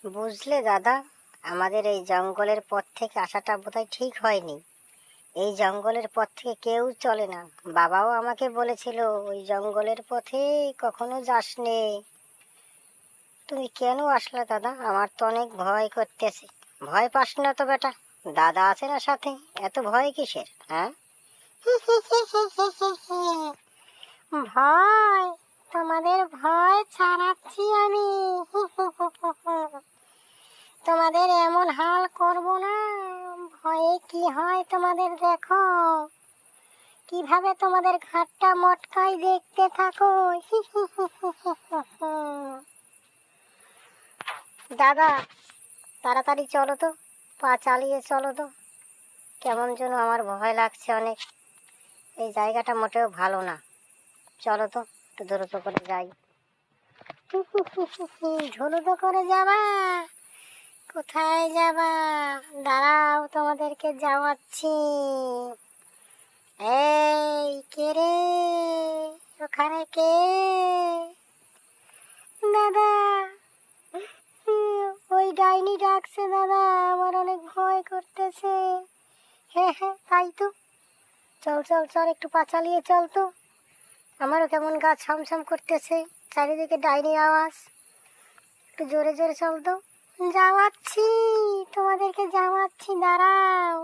বুঝলে দাদা, আমাদের এই জঙ্গলের পথ থেকে আসাটা বোধহয় ঠিক হয়নি। এই জঙ্গলের পথ থেকে কেউ চলে না। বাবাও আমাকে বলেছিল ওই জঙ্গলের পথে কখনো যাস নে। তুমি কেন আসলে দাদা? আমার তো অনেক ভয় করতেছে। ভয় পাস না তো বেটা, দাদা আছে না সাথে, এত ভয় কিসের? হ্যাঁ? ভয়? তোমাদের ভয় ছাড়াচ্ছি আমি। তোমাদের এমন হাল করব না। ভয়ে কি হয় তোমাদের দেখো, কিভাবে তোমাদের ঘাটটা মটকাই দেখতে থাকো। দাদা, তাড়াতাড়ি চলো তো, পা চালিয়ে চলো তো। কেমন যেন আমার ভয় লাগছে অনেক। এই জায়গাটা মোটেও ভালো না। চলো তো, একটু দ্রুত করে যাই। দ্রুত করে যাবা? কোথায় যাবা? দাঁড়াও, তোমাদেরকে যাওয়াচ্ছি। এই কে রে ওখানে? কে? দাদা, ওই ডাইনি ডাকছে দাদা, আমার অনেক ভয় করতেছে। হ্যাঁ হ্যাঁ, তাই তো। চল চল চল, একটু পা চালিয়ে চল তো। আমারও কেমন গা ছমছম করতেছে, চারিদিকে ডাইনির আওয়াজ। একটু জোরে জোরে চল তো। যাওয়াচ্ছি, তোমাদেরকে যাওয়াচ্ছি, দাঁড়াও।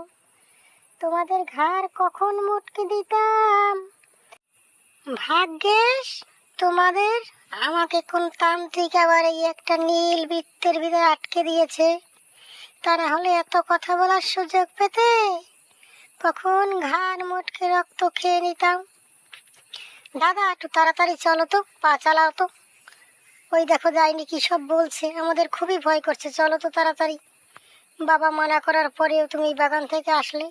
তোমাদের ঘাড় কখন মুটকে দিতাম। ভাগ্যেস তোমাদের, আমাকে কোন তান্ত্রিক আবার এই একটা নীল বৃত্তের ভিতরে আটকে দিয়েছে। তা না হলে এত কথা বলার সুযোগ পেতে কখন ঘাড় মুটকে রক্ত খেয়ে নিতাম। দাদা, একটু তাড়াতাড়ি চলো তো, পা চালাও তো। ওই দেখো যায়নি কি সব বলছে, আমাদের খুবই ভয় করছে। চলো তো তাড়াতাড়ি। বাবা মানা করার পরেও তুমি বাগান থেকে আসলে।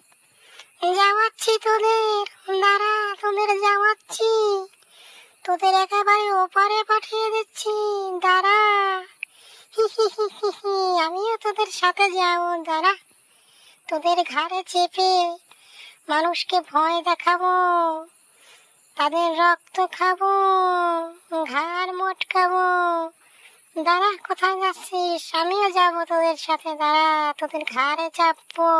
যাওয়াচ্ছি তোদের, দাঁড়া, তোদের যাওয়াচ্ছি। তোদের একেবারে ওপারে পাঠিয়ে দিচ্ছি, দাঁড়া। আমিও তোদের সাথে যাবো, দাঁড়া। তোদের ঘাড়ে চেপে মানুষকে ভয় দেখাবো, তাদের রক্ত খাবো, ঘাড় মটকাবো। দাঁড়া, কোথায় যাচ্ছিস? আমিও যাবো তোদের সাথে, দাঁড়া, তোদের ঘাড়ে চাপবো।